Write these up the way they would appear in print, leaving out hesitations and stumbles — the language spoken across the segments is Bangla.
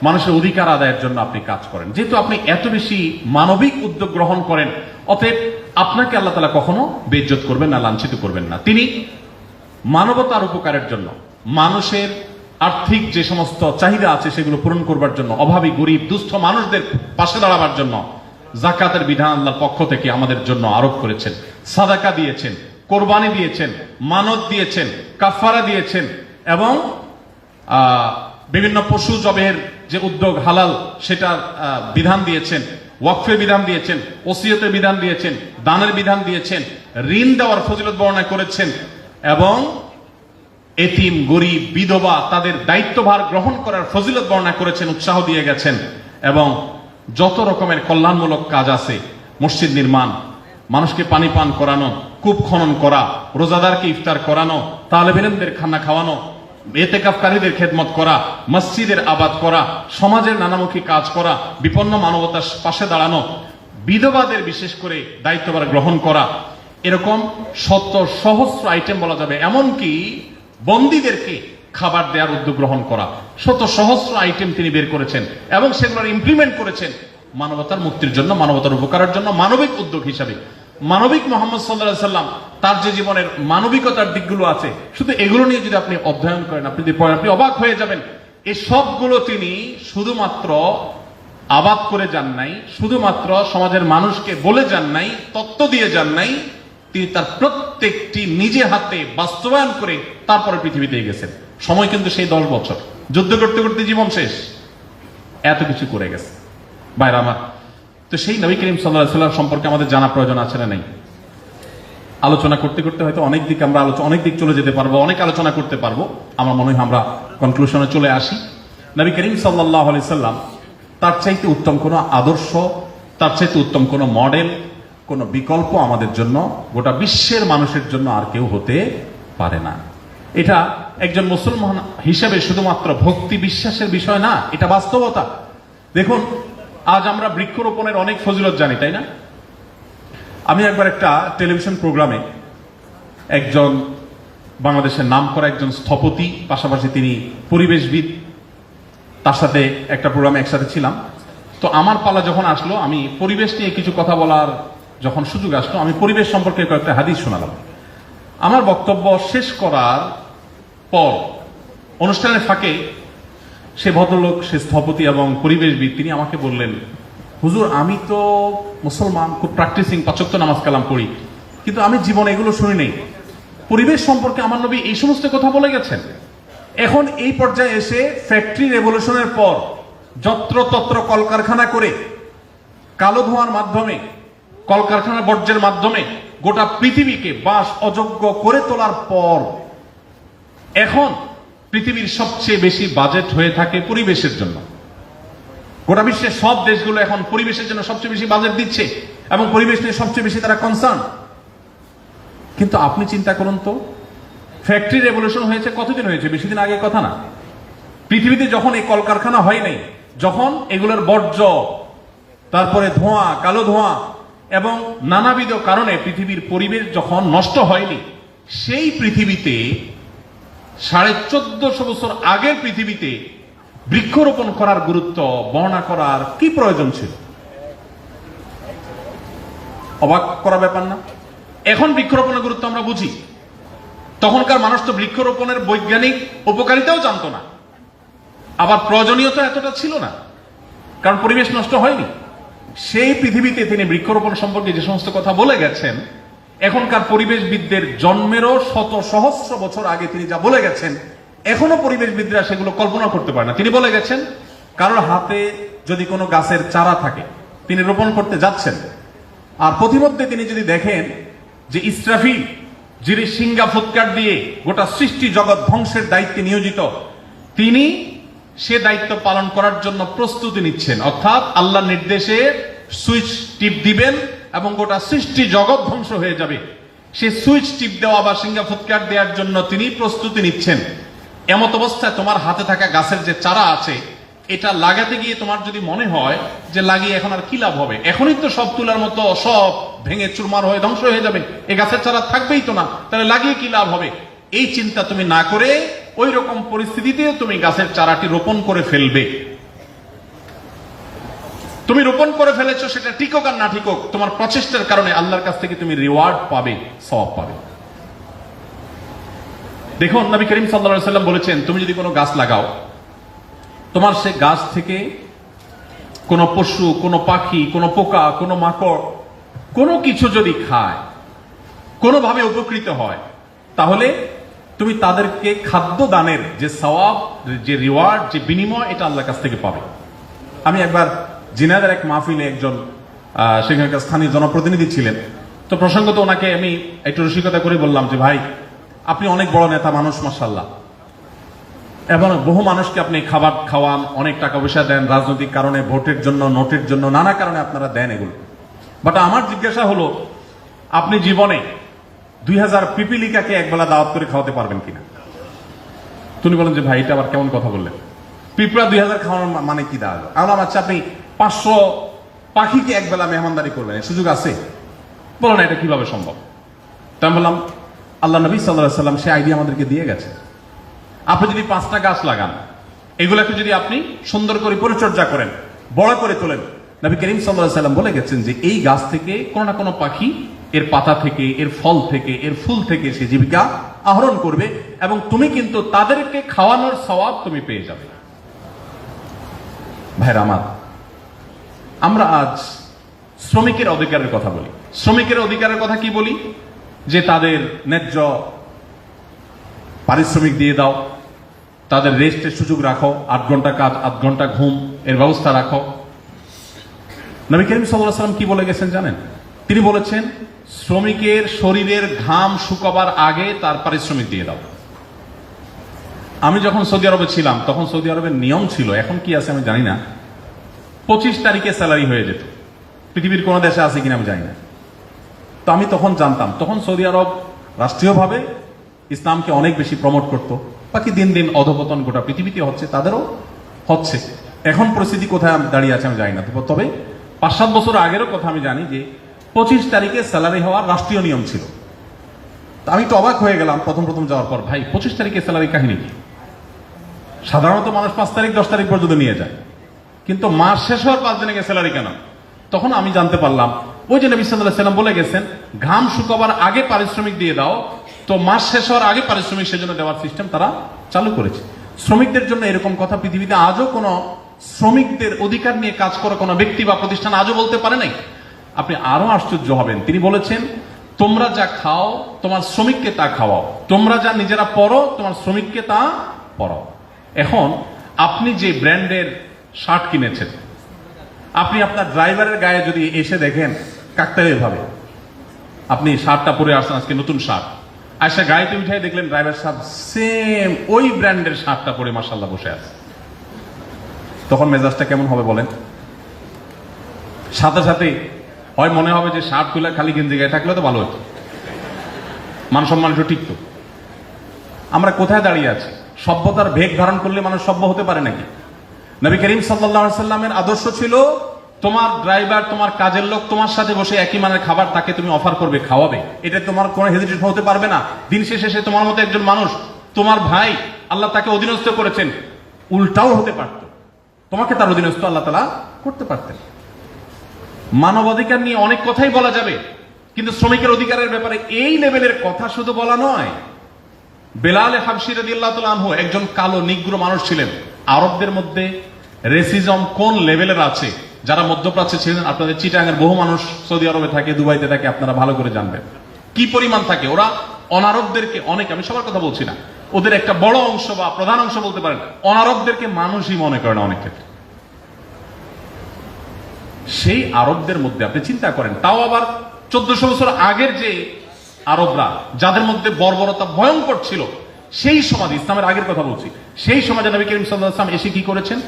মানুষের অধিকার আদায়ের জন্য আপনি কাজ করেন। যেহেতু আপনি এত বেশি মানবিক উদ্যোগ গ্রহণ করেন, অতএব আপনাকে আল্লাহ তাআলা কখনো বেইজ্জত করবেন না, লাঞ্ছিত করবেন না। তিনি মানবতার উপকারের জন্য, মানুষের আর্থিক যে সমস্ত চাহিদা আছে সেগুলো পূরণ করবার জন্য, অভাবী গরিব দুস্থ মানুষদের পাশে দাঁড়াবার জন্য যাকাতের বিধান আল্লাহর পক্ষ থেকে আমাদের জন্য আরোপ করেছেন। সাদাকা দিয়েছেন, কোরবানি দিয়েছেন, মানত দিয়েছেন, কাফারা দিয়েছেন, এবং বিভিন্ন পশু জবের যে উদ্যোগ হালাল সেটার বিধান দিয়েছেন, ওয়াকফের বিধান দিয়েছেন, ওসিয়তের বিধান দিয়েছেন, দানের বিধান দিয়েছেন, ঋণ দেওয়ার ফজিলত বর্ণনা করেছেন, এবং এতিম গরিব বিধবা তাদের দায়িত্বভার গ্রহণ করার ফজিলত বর্ণনা করেছেন, উৎসাহ দিয়ে গেছেন। এবং যত রকমের কল্যাণমূলক কাজ আছে, মসজিদ নির্মাণ, মানুষকে পানি পান করানো, কূপ খনন করা, রোজাদারকে ইফতার করানো, তালেব ইলমদের খানা খাওয়ানো, এতেকাফকারীদের খেদমত করা, মসজিদের আবাদ করা, সমাজের নানামুখী কাজ করা, বিপন্ন মানবতার পাশে দাঁড়ানো, বিধবাদের বিশেষ করে দায়িত্বভার গ্রহণ করা, এরকম শত সহস্র আইটেম বলা যাবে। এমনকি বন্দীদেরকে খাবার দেওয়ার উদ্যোগ গ্রহণ করা, শত সহস্র আইটেম তিনি বের করেছেন এবং সেগুলোর ইমপ্লিমেন্ট করেছেন মানবতার মুক্তির জন্য, মানবতার উপকারের জন্য, মানবিক উদ্যোগ হিসাবে। মানবিক মোহাম্মদ সাল্লাল্লাহু আলাইহি ওয়াসাল্লাম তার যে জীবনের মানবিকতার দিকগুলো আছে, শুধু এগুলো নিয়ে যদি আপনি অধ্যয়ন করেন, আপনি অবাক হয়ে যাবেন। এই সবগুলো তিনি শুধুমাত্র আবাদ করে যান নাই, শুধুমাত্র সমাজের মানুষকে বলে যান নাই, তত্ত্ব দিয়ে যান নাই, তিনি তার প্রত্যেকটি নিজে হাতে বাস্তবায়ন করে তারপরে পৃথিবীতে গেছেন। সময় কিন্তু সেই 10 বছর, যুদ্ধ করতে করতে জীবন শেষ, এত কিছু করে গেছে ভাইরা আমার। তো সেই নবী করিম সাল্লাল্লাহু আলাইহি ওয়াসাল্লাম সম্পর্কে আমাদের জানা প্রয়োজন আছে না নাই? আলোচনা করতে করতে হয়তো অনেক দিক চলে যেতে পারবো, অনেক আলোচনা করতে পারবো। আমার মনে হয় আমরা কনক্লুশনে চলে আসি। নবী করিম সাল্লাল্লাহু আলাইহি ওয়াসাল্লাম তার চাইতে উত্তম কোনো আদর্শ, তার চাইতে উত্তম কোনো মডেল, কোনো বিকল্প আমাদের জন্য, গোটা বিশ্বের মানুষের জন্য আর কেউ হতে পারে না। এটা একজন মুসলমান হিসেবে শুধুমাত্র ভক্তি বিশ্বাসের বিষয় না, এটা বাস্তবতা। দেখুন, আজ আমরা বৃক্ষরোপণের অনেক ফজিলত জানি, তাই না? আমি একবার একটা টেলিভিশন প্রোগ্রামে একজন বাংলাদেশের নামকরা একজন স্থপতি, পাশাপাশি তিনি পরিবেশবিদ, তার সাথে একটা প্রোগ্রামে একসাথে ছিলাম। তো আমার পালা যখন আসলো, আমি পরিবেশ নিয়ে কিছু কথা বলার যখন সুযোগ আসলো, আমি পরিবেশ সম্পর্কে কয়েকটা হাদিস শোনালাম। আমার বক্তব্য শেষ করার পর অনুষ্ঠানের ফাঁকে সে ভদ্রলোক, সে স্থপতি এবং পরিবেশবিদ, তিনি আমাকে বললেন, হুজুর, আমি তো মুসলমান, খুব প্র্যাকটিসিং, 5 ওয়াক্ত নামাজ কালাম পড়ি, কিন্তু আমি জীবনে এগুলো শুনি নেই। পরিবেশ সম্পর্কে আমার নবী এই সমস্ত কথা বলে গেছেন। এখন এই পর্যায়ে এসে ফ্যাক্টরি রেভলিউশনের পর যত্রতত্র কলকারখানা করে কালো ধোঁয়ার মাধ্যমে, কলকারখানার বর্জ্যের মাধ্যমে গোটা পৃথিবীকে বাস অযোগ্য করে তোলার পর এখন পৃথিবীর সবচেয়ে বেশি বাজেট হয়ে থাকে পরিবেশের জন্য। গোটা বিশ্বের সব দেশগুলো এখন পরিবেশের জন্য সবচেয়ে বেশি বাজেট দিচ্ছে এবং পরিবেশ নিয়ে সবচেয়ে বেশি তারা কনসার্ন। কিন্তু আপনি চিন্তা করুন তো, ফ্যাক্টরি রেভলিউশন হয়েছে কতদিন হয়েছে? বেশি দিন আগে কথা না। পৃথিবীতে যখন এই কলকারখানা হয় নাই, যখন এগুলোর বর্জ্য, তারপরে ধোঁয়া, কালো ধোঁয়া এবং নানাবিধ কারণে পৃথিবীর পরিবেশ যখন নষ্ট হয়নি, সেই পৃথিবীতে 1450 বছর আগের পৃথিবীতে বৃক্ষরোপণ করার গুরুত্ব বর্ণনা করার কি প্রয়োজন ছিল? অবাক করা ব্যাপার না? এখন বৃক্ষরোপণের গুরুত্ব আমরা বুঝি, তখনকার মানুষ তো বৃক্ষরোপণের বৈজ্ঞানিক উপকারিতাও জানতো না, আবার প্রয়োজনীয়তা এতটা ছিল না, কারণ পরিবেশ নষ্ট হয়নি। সেই পৃথিবীতে তিনি বৃক্ষরোপণ সম্পর্কে যে সমস্ত কথা বলে গেছেন, এখনকার পরিবেশবিদদের জন্মেরও শত সহস্র বছর আগে তিনি যা বলে গেছেন, এখনো পরিবেশবিদরা সেগুলো কল্পনা করতে পারে না। তিনি বলে গেছেন, কারোর হাতে যদি কোনো গাছের চারা থাকে, তিনি রোপণ করতে যাচ্ছেন, আর প্রতিমধ্যে তিনি যদি দেখেন যে ইসরাফিল, যিনি সিংহা ফুৎকার দিয়ে গোটা সৃষ্টি জগৎ ধ্বংসের দায়িত্বে নিয়োজিত, তিনি সে দায়িত্ব পালন করার জন্য প্রস্তুতি নিচ্ছেন, অর্থাৎ আল্লাহর নির্দেশে সুইচ টিপ দিবেন এবং গোটা সৃষ্টি জগৎ ধ্বংস হয়ে যাবে, সে সুইচ টিপ দেওয়া বা সিংহা ফুৎকার দেওয়ার জন্য তিনি প্রস্তুতি নিচ্ছেন। এমত অবস্থায় তোমার হাতে থাকা গাছের যে চারা আছে, এটা লাগাতে গিয়ে তোমার যদি মনে হয় যে লাগিয়ে এখন আর কি লাভ হবে, এখনই তো সব তুলার মতো সব ভেঙে চুরমার হয়ে ধ্বংস হয়ে যাবে, এই গাছের চারা থাকবেই তো না, তাহলে লাগিয়ে কি লাভ হবে, এই চিন্তা তুমি না করে ওই রকম পরিস্থিতিতে তুমি গাছের চারাটি রোপণ করে ফেলবে। তুমি রোপণ করে ফেলেছো, সেটা ঠিক হোক আর না ঠিক হোক, তোমার প্রচেষ্টার কারণে আল্লাহর কাছ থেকে তুমি রিওয়ার্ড পাবে, সওয়াব পাবে। দেখুন নবী করিম সাল্লাল্লাহু আলাইহি ওয়াসাল্লাম বলেছেন, তুমি যদি কোনো গাছ লাগাও, তোমার সে গাছ থেকে কোনো পশু, কোনো পাখি, কোনো পোকা, কোনো মাকড়, কোনো কিছু যদি খায়, কোনোভাবে উপকৃত হয়, তাহলে তুমি তাদেরকে খাদ্য দানের যে সওয়াব, যে রিওয়ার্ড, যে বিনিময়, এটা আল্লাহর কাছ থেকে পাবে। আমি একবার জিনাদের এক মাহফিলে একজন সেখানকার স্থানীয় জনপ্রতিনিধি ছিলেন, তো প্রসঙ্গত ওনাকে আমি একটু রসিকতা করে বললাম যে ভাই, আপনি অনেক বড় নেতা মানুষ মাশাআল্লাহ, এবং বহু মানুষকে আপনি খাবার খাওয়ান, অনেক টাকা পয়সা দেন, রাজনৈতিক কারণে, ভোটের জন্য, নোটের জন্য, নানা কারণে আপনারা দেন এগুলো। বাট আমার জিজ্ঞাসা হলো, আপনি জীবনে 2000 পিপিলিকাকে একবেলা দাওয়াত করে খাওয়াতে পারবেন কিনা? তুমি বলেন যে ভাই এটা আবার কেমন কথা বললেন, পিঁপড়া 2000 খাওয়ানোর মানে কি দাঁড়ালো? আমরা আচ্ছা আপনি 500 পাখিকে একবেলা মেহমানদারি করবেন, এই সুযোগ আছে? বলো না, এটা কিভাবে সম্ভব? তাই আমি বললাম, আল্লাহ নবী সাল্লাল্লাহু আলাইহি ওয়াসাল্লাম সে আইডিয়া আমাদেরকে দিয়ে গেছে। আপনি যদি 5টা গাছ লাগান, এগুলাকে যদি আপনি সুন্দর করে পরিচর্যা করেন, বড় করে তোলেন, নবী করিম সাল্লাল্লাহু আলাইহি ওয়াসাল্লাম বলে গেছেন যে এই গাছ থেকে কোনো না কোনো পাখি এর পাতা থেকে, এর ফল থেকে, এর ফুল থেকে সে জীবিকা আহরণ করবে, এবং তুমি কিন্তু তাদেরকে খাওয়ানোর সওয়াব তুমি পেয়ে যাবে। ভাইরা আমার, আমরা আজ শ্রমিকের অধিকারের কথা বলি। শ্রমিকের অধিকারের কথা কি বলি? যে তাদের ন্যায্য পারিশ্রমিক দিয়ে দাও, তাদের রেস্টের সুযোগ রাখো, 8 ঘন্টা কাজ, 8 ঘন্টা ঘুম, এর ব্যবস্থা রাখো। নবী করিম সাল্লাল্লাহু আলাইহি ওয়াসাল্লাম কি বলে গেছেন জানেন? তিনি বলেছেন, শ্রমিকের শরীরের ঘাম শুকাবার আগে তার পারিশ্রমিক দিয়ে দাও। আমি যখন সৌদি আরবে ছিলাম, তখন সৌদি আরবের নিয়ম ছিল, এখন কি আছে আমি জানি না, 25 তারিখে স্যালারি হয়ে যেত। পৃথিবীর কোন দেশে আছে কিনা আমি জানি না। তো আমি তখন জানতাম, তখন সৌদি আরব রাষ্ট্রীয়ভাবে ইসলামকে অনেক বেশি প্রমোট করতো। বাকি দিন দিন অধপতন গোটা পৃথিবীতে হচ্ছে, তাদেরও হচ্ছে। এখন পরিস্থিতি কোথায় দাঁড়িয়ে আছে আমি জানি না, তবে 5-7 বছর আগেরও কথা আমি জানি যে 25 তারিখে স্যালারি হওয়ার রাষ্ট্রীয় নিয়ম ছিল। আমি তো অবাক হয়ে গেলাম প্রথম যাওয়ার পর, ভাই 25 তারিখে স্যালারি কাহিনী কি? সাধারণত মানুষ 5 তারিখ 10 তারিখ পর্যন্ত নিয়ে যায়, কিন্তু মাস শেষ হওয়ার 5 দিনে স্যালারি কেন? তখন আমি জানতে পারলাম, ওই যে নবী সাল্লাল্লাহু আলাইহি ওয়াসাল্লাম বলে গেছেন, ঘাম শুকাবার আগে পারিশ্রমিক দিয়ে দাও, তো মাস শেষ হওয়ার আগে পারিশ্রমিক সেজন্য দেওয়ার সিস্টেম তারা চালু করেছে। শ্রমিকদের জন্য এরকম কথা পৃথিবীতে আজও কোন শ্রমিকদের অধিকার নিয়ে কাজ করা কোনো ব্যক্তি বা প্রতিষ্ঠান আজও বলতে পারে নাই। আপনি আরো আশ্চর্য হবেন, তিনি বলেছেন, তোমরা যা খাও তোমার শ্রমিককে তা খাওয়াও, তোমরা যা নিজেরা পরো তোমার শ্রমিককে তা পরাও। এখন আপনি যে ব্র্যান্ডের শার্ট কিনেছেন, আপনি আপনার ড্রাইভারের গায়ে যদি এসে দেখেন কাকতালীয় ভাবে আপনি শার্টটা পরে আসছেন, আজকে নতুন শার্ট, আয়সা গাড়িতে উঠে দেখলেন ড্রাইভার সাহেব সেম ওই ব্র্যান্ডের শার্টটা পরে মাশাআল্লাহ বসে আছে, তখন মেজাজটা কেমন হবে বলেন? সাথে সাথে হয় মনে হবে যে শার্ট খুলে খালি গেঞ্জি গায়ে থাকলে তো ভালো হতো, মান সম্মান একটু টিকতো। আমরা কোথায় দাঁড়িয়ে আছি? সভ্যতার ভেগ ধারণ করলে মানুষ সভ্য হতে পারে নাকি? নবী করিম সাল্লাল্লাহু আলাইহি ওয়াসাল্লামের আদর্শ ছিল, তোমার ড্রাইভার, তোমার কাজের লোক তোমার সাথে বসে একই মানের খাবার তাকে তুমি অফার করবে, খাওয়াবে, এটা তোমার কোনো হেজিটেশন হতে পারবে না। দিন শেষে সে তোমার মতো একজন মানুষ, তোমার ভাই, আল্লাহ তাকে অধীনস্থ করেছেন, উল্টাও হতে পারত, তোমাকে তার অধীনস্থ আল্লাহ তাআলা করতে পারতেন। মানবাধিকার নিয়ে অনেক কথাই বলা যাবে, কিন্তু শ্রমিকের অধিকারের ব্যাপারে এই লেভেলের কথা শুধু বলা নয়। বেলাল হাবশী রাদিয়াল্লাহু তাআলা আনহু একজন কালো নিগ্রো মানুষ ছিলেন। আরবদের মধ্যে রেসিজম কোন লেভেলের আছে, যারা মধ্যপ্রাচ্যে ছিলেন, আপনাদের চিটাগাংয়ের বহু মানুষ সৌদি আরবে থাকে, দুবাইতে থাকে, আপনারা ভালো করে জানবেন কি পরিমাণ থাকে। ওরা অনারবদেরকে অনেক, আমি সবার কথা বলছি না, ওদের একটা বড় অংশ বা প্রধান অংশ বলতে পারেন, অনারবদেরকে মানুষই মনে করে না অনেক ক্ষেত্রে। সেই আরবদের মধ্যে আপনি চিন্তা করেন, তাও আবার 1400 বছর আগের যে আরবরা, যাদের মধ্যে বর্বরতা ভয়ঙ্কর ছিল, সেই সমাজে, ইসলামের আগের কথা বলছি, সেই সমাজে নবী করিম সাল্লাল্লাহু আলাইহি ওয়াসাল্লাম এসে কি করেছেন?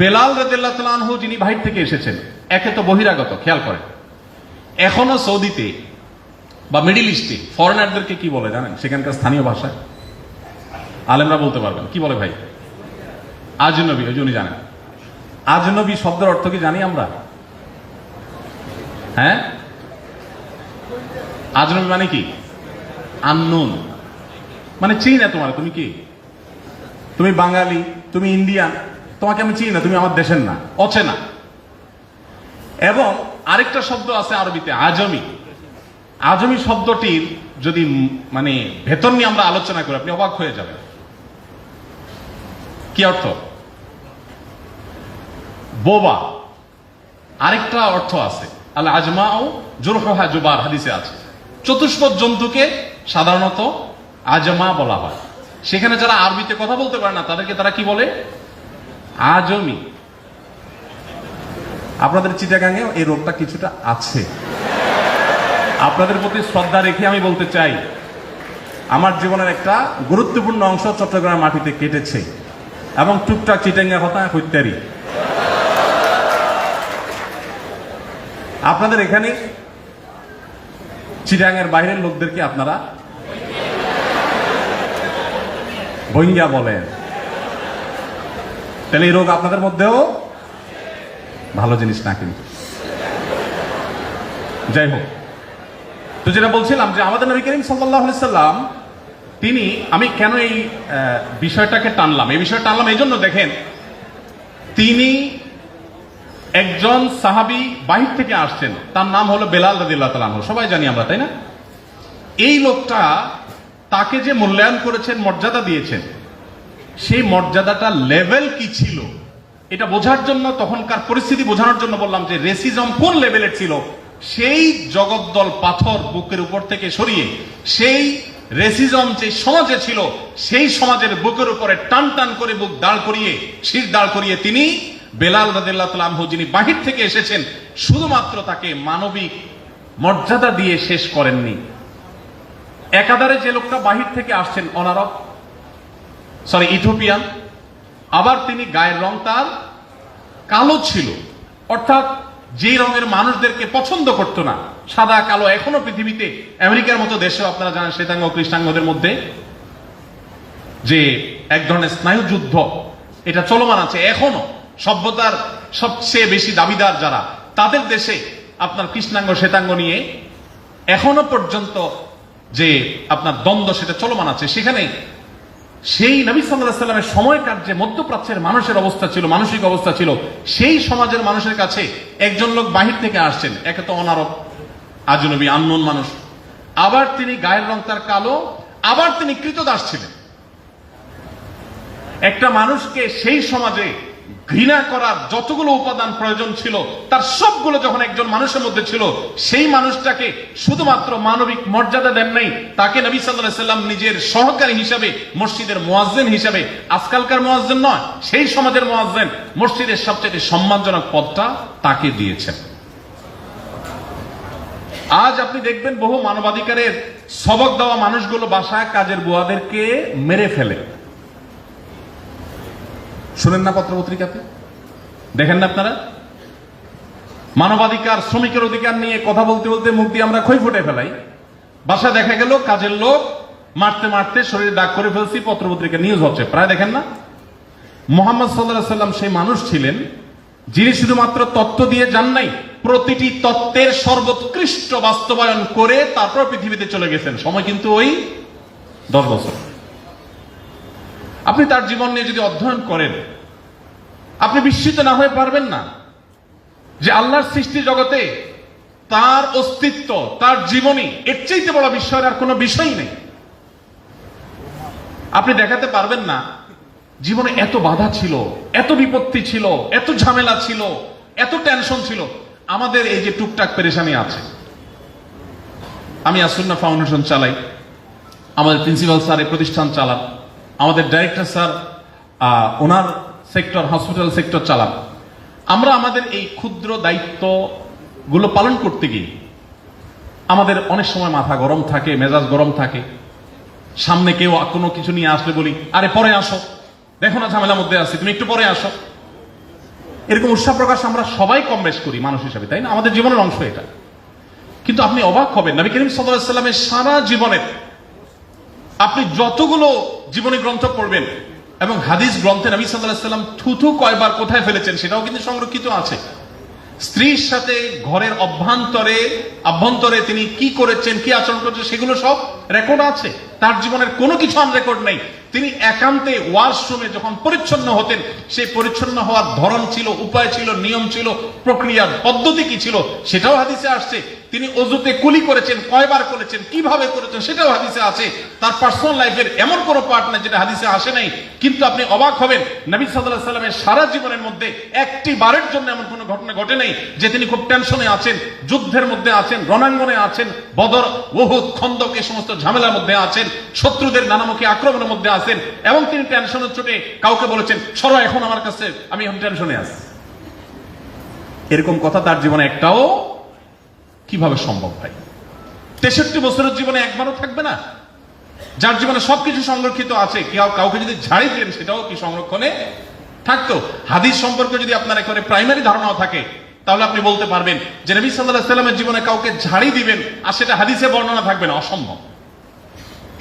বেলাল রাদিয়াল্লাহু তাআলা আনহু যিনি বাহির থেকে এসেছেন, একে তো বহিরাগত, খেয়াল করেন, এখনো সৌদিতে বা মিডল ইস্টে ফরেনারদেরকে কি বলে জানেন? সেখানকার স্থানীয় ভাষায় আলেমরা বলতে পারবেন কি বলে ভাই? আজনবী। ওই যে উনি জানেন আজনবী শব্দের অর্থ কি জানি আমরা? হ্যাঁ, আজনবী মানে কি? আননোন, মানে চিনি না তোমার, তুমি কি, তুমি বাঙালি, তুমি ইন্ডিয়ান, তোমাকে আমি চিনি না, তুমি আমার দেশের না, অচেনা। এবং আরেকটা শব্দ আছে আরবিতে আজমি। আজমি শব্দটির যদি মানে ভেতর নিয়ে আমরা আলোচনা করি আপনি অবাক হয়ে যাবেন। কি অর্থ? বোবা। আরেকটা অর্থ আছে আল আজমাউ জুরহুহা জুবার, হাদিসে আছে চতুষ্পদ জন্তুকে সাধারণত আজমা বলা হয়। সেখানে যারা আরবিতে কথা বলতে পারে না তাদেরকে তারা কি বলে? আজমি। আপনাদের চিটাগাঙে এই রোগটা কিছুটা আছে। আপনাদের প্রতি শ্রদ্ধা রেখে আমি বলতে চাই, আমার জীবনের একটা গুরুত্বপূর্ণ অংশ চট্টগ্রাম মাটিতে কেটেছে এবং টুকটাক চিটাঙ্গা কথা হইতারি। আপনাদের এখানে চিটাঙ্গের বাইরের লোকদেরকে আপনারা বইঙ্গা বলেন, তাহলে এই রোগ আপনাদের মধ্যেও ভালো জিনিস না। কিন্তু যাই হোক, তো যেটা বলছিলাম যে আমাদের নবী করিম সাল্লাল্লাহু আলাইহি সাল্লাম তিনি, আমি কেন এই বিষয়টাকে টানলাম, এই বিষয়টা টানলাম এই জন্য, দেখেন তিনি একজন সাহাবী বাহির থেকে আসছেন, তার নাম হলো বেলাল রাদিয়াল্লাহু তাআলা আনহু, সবাই জানি আমরা, তাই না? এই লোকটা, তাকে যে মূল্যায়ন করেছেন, মর্যাদা দিয়েছেন, সেই মর্যাদাটা লেভেল কি ছিল এটা বোঝার জন্য, তখনকার পরিস্থিতি বোঝানোর জন্য বললাম যে রেসিজম কোন লেভেলের ছিল। সেই জগদ্দল পাথর বুকের উপর থেকে সরিয়ে সেই রেসিজম যে সমাজে ছিল সেই সমাজের বুকের উপরে টান টান করে বুক দাঁড় করিয়ে, শির দাঁড় করিয়ে তিনি বেলাল রাদিয়াল্লাহু তাআলা আনহু, যিনি বাহির থেকে এসেছেন, শুধুমাত্র তাকে মানবিক মর্যাদা দিয়ে শেষ করেননি। একাধারে যে লোকটা বাহির থেকে আসছেন অনারব, ইথিওপিয়ান, আবার তিনি গায়ের রং তার কালো ছিল, অর্থাৎ যে রঙের মানুষদেরকে পছন্দ করতো না, সাদা কালো। এখনো পৃথিবীতে আমেরিকার মতো দেশেও আপনারা জানেন শ্বেতাঙ্গ ও কৃষ্ণাঙ্গদের মধ্যে যে এক ধরনের স্নায়ু যুদ্ধ এটা চলমান আছে এখনো। সভ্যতার সবচেয়ে বেশি দাবিদার যারা, তাদের দেশে আপনার কৃষ্ণাঙ্গ শ্বেতাঙ্গ নিয়ে এখনো পর্যন্ত যে আপনার দ্বন্দ্ব সেটা চলমান আছে। সেখানে সেই নবী সাল্লাল্লাহু আলাইহি সাল্লামের সময়কার যে মধ্যপ্রাচ্যের মানুষের অবস্থা ছিল, মানসিক অবস্থা ছিল, সেই সমাজের মানুষের কাছে একজন লোক বাহির থেকে আসছেন, একে তো অনারব, আজনবী, আননোন মানুষ, আবার তিনি গায়ের রং তার কালো, আবার তিনি কৃতদাস ছিলেন। একটা মানুষকে সেই সমাজে ঘৃণা করার যতগুলো উপাদান প্রয়োজন ছিল তার সবগুলো যখন একজন মানুষের মধ্যে ছিল, সেই মানুষটাকে শুধুমাত্র মানবিক মর্যাদা দেন নাই, তাকে নবী সাল্লাল্লাহু আলাইহি সাল্লাম নিজের সহকারী হিসাবে, মসজিদের মুয়াজ্জিন হিসাবে, আজকালকার মুয়াজ্জিন নয়, সেই সমাজের মুয়াজ্জিন, মসজিদের সবচেয়ে সম্মানজনক পদটা তাকে দিয়েছেন। আজ আপনি দেখবেন বহু মানবাধিকারের সবক দেওয়া মানুষগুলো বাসায় কাজের বুয়াদেরকে মেরে ফেলে। শুনেন না পত্রপত্রিকাতে, দেখেন না আপনারা? মানবাধিকার, শ্রমিকের অধিকার নিয়ে কথা বলতে বলতে মুখ দিয়ে আমরা খই ফুটে ফেলাই। বাসা দেখা গেল কাজের লোক মারতে মারতে শরীরে দাগ করে ফেলছি, পত্রপত্রিকা নিউজ হচ্ছে প্রায়, দেখেন না? মুহাম্মদ সাল্লাল্লাহু আলাইহি সাল্লাম সেই মানুষ ছিলেন যিনি শুধুমাত্র তত্ত্ব দিয়ে যান নাই, প্রতিটি তত্ত্বের সর্বোৎকৃষ্ট বাস্তবায়ন করে তারপর পৃথিবীতে চলে গেছেন। সময় কিন্তু ওই 10 বছর। আপনি তার জীবন নিয়ে যদি অধ্যয়ন করেন, আপনি বিস্মিত না হয়ে পারবেন না যে আল্লাহর সৃষ্টি জগতে তার অস্তিত্ব, তার জীবনী, এর চাইতে বড় বিস্ময়ের আর কোনো বিষয় নেই। আপনি দেখাতে পারবেন না জীবনে এত বাধা ছিল, এত বিপত্তি ছিল, এত ঝামেলা ছিল, এত টেনশন ছিল। আমাদের এই যে টুকটাক পেরেশানি আছে, আমি আসুন্নাহ ফাউন্ডেশন চালাই, আমাদের প্রিন্সিপাল স্যার এই প্রতিষ্ঠান চালান, আমাদের ডাইরেক্টর স্যার ওনার সেক্টর, হসপিটাল সেক্টর চালান। আমরা আমাদের এই ক্ষুদ্র দায়িত্বগুলো পালন করতে গিয়ে আমাদের অনেক সময় মাথা গরম থাকে, মেজাজ গরম থাকে। সামনে কেউ কোনো কিছু নিয়ে আসলে বলি, আরে পরে আসো, দেখো না ঝামেলার মধ্যে আছি, তুমি একটু পরে আসো। এরকম উৎসাহ প্রকাশ আমরা সবাই কম বেশ করি মানুষ হিসাবে, তাই না? আমাদের জীবনের অংশ এটা। কিন্তু আপনি অবাক হবেন, নবী করিম সাল্লাল্লাহু আলাইহি সাল্লামের সারা জীবনের আপনি যতগুলো জীবনী গ্রন্থ পড়বেন এবং হাদিস গ্রন্থে নবী সাল্লাল্লাহু আলাইহি সাল্লাম থুথু কয়বার কোথায় ফেলেছেন সেটাও কিন্তু সংরক্ষিত আছে। স্ত্রীর সাথে ঘরের অভ্যন্তরে তিনি কি করেছেন, কি আচরণ করেছেন, সেগুলো সব রেকর্ড আছে, তার জীবনের কোনো কিছু আনরেকর্ড নেই। তিনি একান্তে ওয়াশরুমে যখন পরিচ্ছন্ন হতেন, সেই পরিচ্ছন্ন হওয়ার ধরন ছিল, উপায় ছিল, নিয়ম ছিল, প্রক্রিয়ার পদ্ধতি কি ছিল সেটাও হাদিসে আসছে। তিনি অজুতে কুলি করেছেন, কয়বার করেছেন, কিভাবে করেছেন সেটাও হাদিসে আছে। তার পার্সোনাল লাইফের এমন কোনো পার্ট নাই যেটা হাদিসে আসে নাই। কিন্তু আপনি অবাক হবেন, নবী সাল্লাল্লাহু আলাইহি সাল্লামের সারা জীবনের মধ্যে একটি বারের জন্য এমন কোনো ঘটনা ঘটে নাই যে তিনি খুব টেনশনে আছেন, যুদ্ধের মধ্যে আছেন, রণাঙ্গনে আছেন, বদর, উহুদ, খন্দক এই সমস্ত ঝামেলার মধ্যে আছেন, শত্রুদের নানামুখী আক্রমণের মধ্যে আছেন, এবং তিনি টেনশনের চোটে কাউকে বলেছেন সরো এখন আমার কাছে, আমি এখন টেনশনে আছি। এরকম কথা তার জীবনে একটাও কিভাবে সম্ভব ভাই? 63 বছরের জীবনে একবারও থাকবে না? যার জীবনে সবকিছু সংরক্ষিত আছে, কাউকে যদি ঝাড়ি দেন সেটাও কি সংরক্ষণে থাকতো? হাদিস সম্পর্কে যদি আপনার এখানে প্রাইমারি ধারণাও থাকে, তাহলে আপনি বলতে পারবেন যে নবী সাল্লাল্লাহু আলাইহি সাল্লামের জীবনে কাউকে ঝাড়ি দিবেন আর সেটা হাদিসে বর্ণনা থাকবে না, অসম্ভব।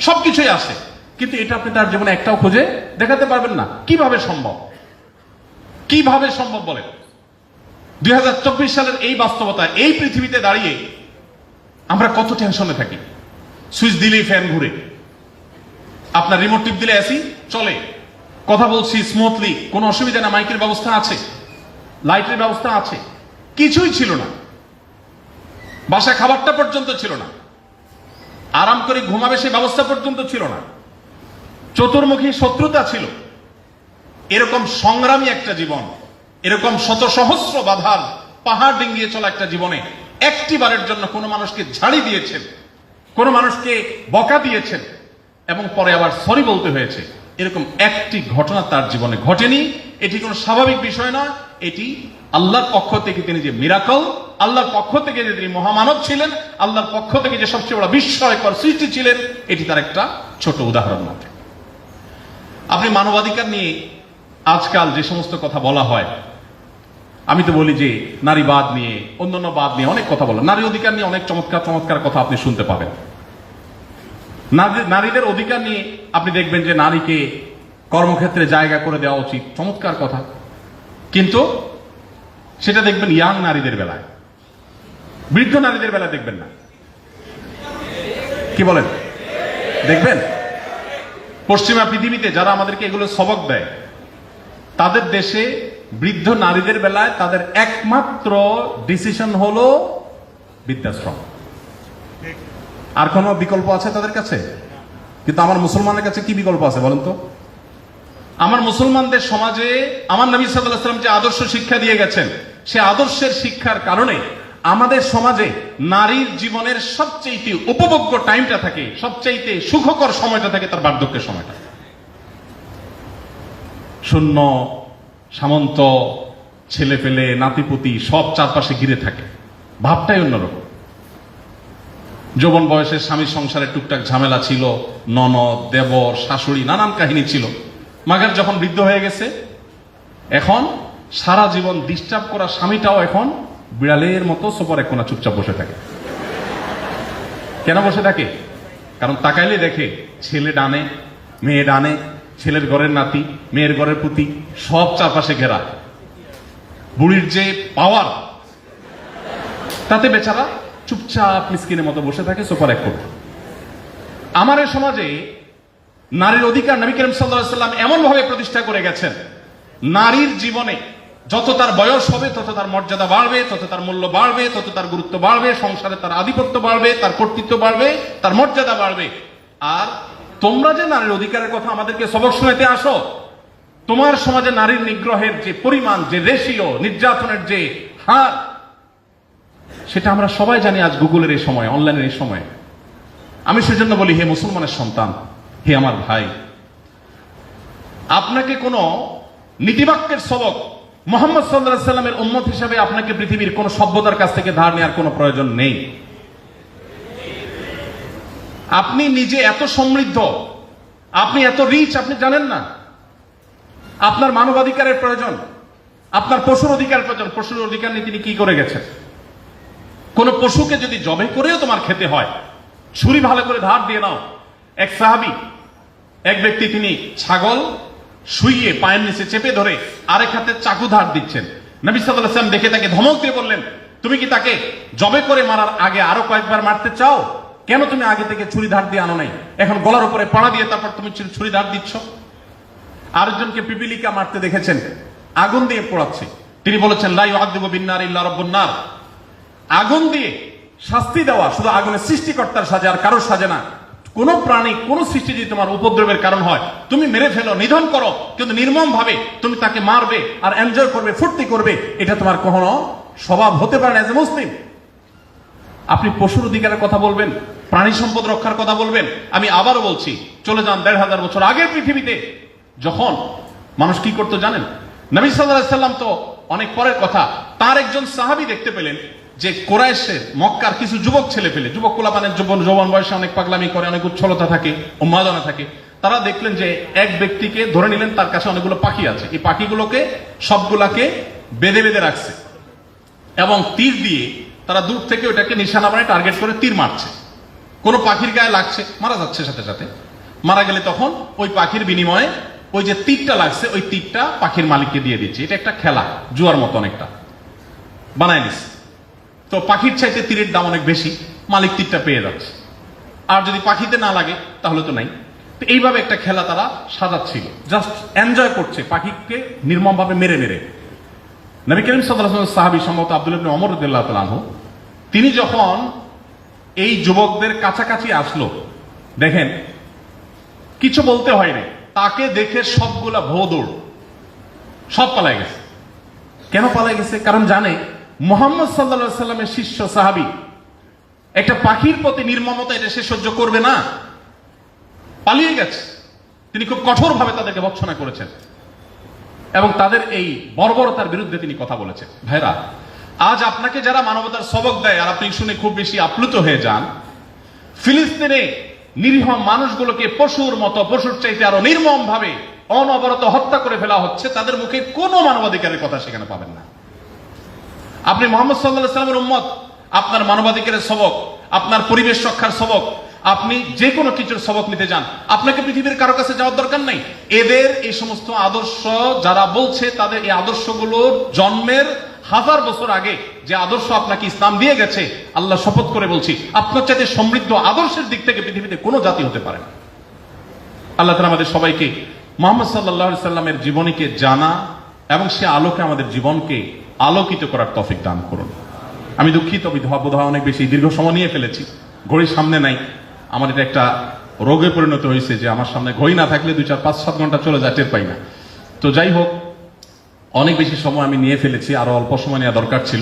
সবকিছুই আছে, কিন্তু এটা আপনি তার জীবনে একটাও খুঁজে দেখাতে পারবেন না। কিভাবে সম্ভব? কিভাবে সম্ভব বলেন? 2024 সালের এই বাস্তবতা, এই পৃথিবীতে দাঁড়িয়ে আমরা কত টেনশনে থাকি। সুইচ দিলেই ফ্যান ঘুরে, আপনার রিমোট টিপ দিলে এসি চলে, কথা বলছি স্মুথলি, কোনো অসুবিধা না, মাইকের ব্যবস্থা আছে, লাইটের ব্যবস্থা আছে, কিছুই ছিল না। বাসায় খাবারটা পর্যন্ত ছিল না, আরাম করে ঘুমাবে সেই ব্যবস্থা পর্যন্ত ছিল না, চতুর্মুখী শত্রুতা ছিল। এরকম সংগ্রামী একটা জীবন, এরকম শত সহস্র বাধার পাহাড় ডিঙ্গিয়ে চলা একটা জীবনে একটি বারের জন্য কোনো মানুষকে ঝাড়ি দিয়েছেন, কোনো মানুষকে বকা দিয়েছেন এবং পরে আবার সরি বলতে হয়েছে, এরকম একটি ঘটনা তার জীবনে ঘটেনি। এটি কোনো স্বাভাবিক বিষয় নয়, এটি আল্লাহর পক্ষ থেকে তিনি যে মিরাকল, আল্লাহর পক্ষ থেকে যে তিনি মহামানব ছিলেন, আল্লাহর পক্ষ থেকে যে সবচেয়ে বড় বিস্ময়কর সৃষ্টি ছিলেন, এটি তার একটা ছোট উদাহরণ মাত্র। আপনি মানবাধিকার নিয়ে আজকাল যে সমস্ত কথা বলা হয়, আমি তো বলি যে নারীবাদ নিয়ে, অন্যান্য বাদ নিয়ে অনেক কথা বলা, নারী অধিকার নিয়ে অনেক চমৎকার চমৎকার কথা আপনি শুনতে পাবেন। নারীদের অধিকার নিয়ে আপনি দেখবেন যে নারীকে কর্মক্ষেত্রে জায়গা করে দেওয়া উচিত, চমৎকার কথা। কিন্তু সেটা দেখবেন ইয়াং নারীদের বেলায়, বৃদ্ধ নারীদের বেলায় দেখবেন না। কি বলেন? দেখবেন পশ্চিমা পৃথিবীতে যারা আমাদেরকে এগুলো সবক দেয়, তাদের দেশে বৃদ্ধ নারীদের বেলায় তাদের একমাত্র ডিসিশন হলো বৃদ্ধাশ্রম। আর কোনো বিকল্প আছে তাদের কাছে? কিন্তু আমার মুসলমানের কাছে কি বিকল্প আছে বলেন তো? আমার মুসলমানদের সমাজে আমার নবী সাল্লাল্লাহু আলাইহি ওয়াসাল্লাম যে আদর্শ শিক্ষা দিয়ে গেছেন, সে আদর্শের শিক্ষার কারণে আমাদের সমাজে নারীর জীবনের সবচেয়ে উপভোগ্য টাইমটা থাকে, সবচেয়ে সুখকর সময়টা থাকে তার বার্ধক্যের সময়টা। শূন্য, সামন্ত, ছেলে পেলে, নাতিপুতি সব চারপাশে ঘিরে থাকে, ভাবটাই অন্যরকম। যৌবন বয়সের স্বামী সংসারে টুকটাক ঝামেলা ছিল, ননদ, দেবর, শাশুড়ি, নানান কাহিনী ছিল। মাগার যখন বৃদ্ধ হয়ে গেছে, এখন সারা জীবন ডিস্টার্ব করা স্বামীটাও এখন বিড়ালের মতো সোফার এক কোণা চুপচাপ বসে থাকে। কেন বসে থাকে? কারণ তাকাইলে দেখে ছেলে ডানে, মেয়ে ডানে, ছেলের ঘরের নাতি, মেয়ের ঘরের পুতি, সব চারপাশে ঘেরা। বুড়ির যে পাওয়ার, তাতে বেচারা চুপচাপ মিসকিনের মতো বসে থাকে সোফার এক কোণে। আমার এই সমাজে নারীর অধিকার নবী করিম সাল্লাল্লাহু আলাইহি ওয়াসাল্লাম এমন ভাবে প্রতিষ্ঠা করে গেছেন, নারীর জীবনে যত তার বয়স হবে তত তার মর্যাদা বাড়বে, তত তার মূল্য বাড়বে, তত তার গুরুত্ব বাড়বে, সংসারে তার আধিপত্য বাড়বে, তার কর্তৃত্ব বাড়বে, তার মর্যাদা বাড়বে। আর তোমরা যে নারীর অধিকারের কথা আমাদেরকে সবক শোনাতে আসো, তোমার সমাজে নারীর নিগ্রহের যে পরিমাণ, যে রেশিও, নির্যাতনের যে হার, সেটা আমরা সবাই জানি আজ গুগলের এই সময়, অনলাইনের এই সময়। আমি সেজন্য বলি, হে মুসলমানের সন্তান, হে আমার ভাই, আপনাকে কোন নীতিবাক্যের সবক মুহাম্মদ সাল্লাল্লাহু আলাইহি সাল্লামের উম্মত হিসেবে আপনাকে পৃথিবীর কোন সভ্যতার কাছ থেকে ধার নেওয়ার কোনো প্রয়োজন নেই। আপনি নিজে এত সমৃদ্ধ, আপনি এত রিচ, আপনি জানেন না। আপনার মানবাধিকারের প্রয়োজন, আপনার পশুর অধিকার প্রয়োজন। পশুর অধিকার নিয়ে তিনি কি করে গেছেন? কোন পশুকে যদি জবে করেও তোমার খেতে হয়, ছুরি ভালো করে ধার দিয়ে নাও। এক সাহাবী, এক ব্যক্তি, তিনি ছাগল শুইয়ে পায়ের নিচে চেপে ধরে আরেক হাতে চাকু ধার দিচ্ছেন। নবী সাল্লাল্লাহু আলাইহি ওয়াসাল্লাম দেখে তাকে ধমক দিয়ে বললেন, তুমি কি তাকে জবে করে মারার আগে আরো কয়েকবার মারতে চাও? কেন তুমি আগে থেকে ছুরি ধার দিয়ে আনো নাই? এখন গলার উপরে পাড়া দিয়ে তারপর তুমি ছুরি ধার দিচ্ছ। আরেকজনকে পিপিলিকা মারতে দেখেছেন, আগুন দিয়ে পোড়াচ্ছে। তিনি বলেছেন লা ইউআযযিবু বিন-নার ইল্লা রাব্বুন নার। আগুন দিয়ে শাস্তি দেওয়া শুধু আগুনের সৃষ্টিকর্তার সাজে, আর কারোর সাজে না। কোন প্রাণী, কোন সৃষ্টি যদি তোমার উপদ্রবের কারণ হয়, তুমি মেরে ফেলো, নিধন করো, কিন্তু নির্মম ভাবে তুমি তাকে মারবে আর এনজয় করবে, ফুর্তি করবে, এটা তোমার কখনো স্বভাব হতে পারে না এজ এ মুসলিম। আপনি পশুর অধিকারের কথা বলবেন, প্রাণী সম্পদ রক্ষার কথা বলবেন। আমি আবারও বলছি, চলে যান ১৫০০ বছর আগের পৃথিবীতে, যখন মানুষ কি করতো জানেন? নবী সাল্লাল্লাহু আলাইহি সাল্লাম তো অনেক পরের কথা, তার একজন সাহাবী দেখতে পেলেন যে কুরাইশের, মক্কার কিছু যুবক ছেলে পেলে, যুবক কোলাপানের যৌবন বয়সে অনেক পাগলামি করে, অনেক উচ্ছলতা থাকে, উন্মাদনা থাকে। তারা দেখলেন যে এক ব্যক্তিকে ধরে নিলেন, তার কাছে অনেকগুলো পাখি আছে, এই পাখিগুলোকে সবগুলাকে বেঁধে বেঁধে রাখছে এবং তীর দিয়ে তারা দূর থেকে ওটাকে নিশানা বানায় টার্গেট করে তীর মারছে। কোনো পাখির গায়ে লাগছে, মারা যাচ্ছে সাথে সাথে। মারা গেলে তখন ওই পাখির বিনিময়ে ওই যে তীরটা লাগছে, ওই তীরটা পাখির মালিককে দিয়ে দিচ্ছে। এটা একটা খেলা, জুয়ার মতো অনেকটা বানায় নিচ্ছে। তো পাখির চাইতে তীরের দাম অনেক বেশি, মালিক তীরটা পেয়ে যাচ্ছে। আর যদি পাখিতে না লাগে তাহলে তো নাই। তো এইভাবে একটা খেলা তারা সাজাচ্ছিল, জাস্ট এনজয় করছে পাখিকে নির্মম ভাবে মেরে মেরে। নবী করিম সাল্লাল্লাহু আলাইহি ওয়াসাল্লাম সাহাবী সম্ভবত আব্দুল্লাহ ইবনে ওমর রাদিয়াল্লাহু তাআলা আনহু, তিনি যখন এই যুবকদের কাছাকাছি আসলো, দেখেন কিছু বলতে হয়নি, তাকে দেখে সবগুলা ভোদৌড়, সব পালায় গেছে। কেন পালায় গেছে? কারণ জানে মুহাম্মদ সাল্লাল্লাহু আলাইহি সাল্লামের শিষ্য সাহাবী একটা পাখির প্রতি নির্মমতা এটা সে সহ্য করবে না, পালিয়ে গেছে। তিনি খুব কঠোরভাবে তাদেরকে ভৎসনা করেছেন এবং তাদের এই বর্বরতার বিরুদ্ধে তিনি কথা বলেছেন। ভাইরা, আজ আপনাকে যারা মানবতার সবক দেয় আর আপনি শুনে খুব বেশি আপ্লুত হয়ে যান, ফিলিস্তিনে নিরীহ মানুষগুলোকে পশুর মতো, পশুর চাইতে আরো নির্মম ভাবে অনবরত হত্যা করে ফেলা হচ্ছে, তাদের মুখে কোনো মানবাধিকারের কথা সেখানে পাবেন না। আপনি মুহাম্মদ সাল্লাল্লাহু আলাইহি ওয়াসাল্লামের উম্মত, আপনার মানবাধিকারের সবক, আপনার পরিবেশ রক্ষার সবক, আপনি যে কোনো কিছুর সবক নিতে যান, আপনাকে পৃথিবীর কারো কাছে যাওয়ার দরকার নাই। এদের এই সমস্ত আদর্শ যারা বলছে, তাদের এই আদর্শগুলোর জন্মের 1000 বছর আগে যে আদর্শ আপনাকে ইসলাম দিয়ে গেছে, আল্লাহ শপথ করে বলছি, আপনার চাইতে সমৃদ্ধ আদর্শের দিক থেকে পৃথিবীতে কোনো জাতি হতে পারে না। আল্লাহ তাআলা আমাদের সবাইকে মুহাম্মদ সাল্লাল্লাহু আলাইহি সাল্লামের জীবনীকে জানা এবং সে আলোকে আমাদের জীবনকে আলোকিত করার তৌফিক দান করুন। আমি দুঃখিত, বোধহয় অনেক বেশি দীর্ঘ সময় নিয়ে ফেলেছি। ঘড়ির সামনে নাই, আমার এটা একটা রোগে পরিণত হয়েছে যে আমার সামনে ঘড়ি না থাকলে 2, 4, 5, 7 ঘন্টা চলে যায়, টের পাই না। তো যাই হোক, অনেক বেশি সময় আমি নিয়ে ফেলেছি, আরো অল্প সময় নেওয়া দরকার ছিল।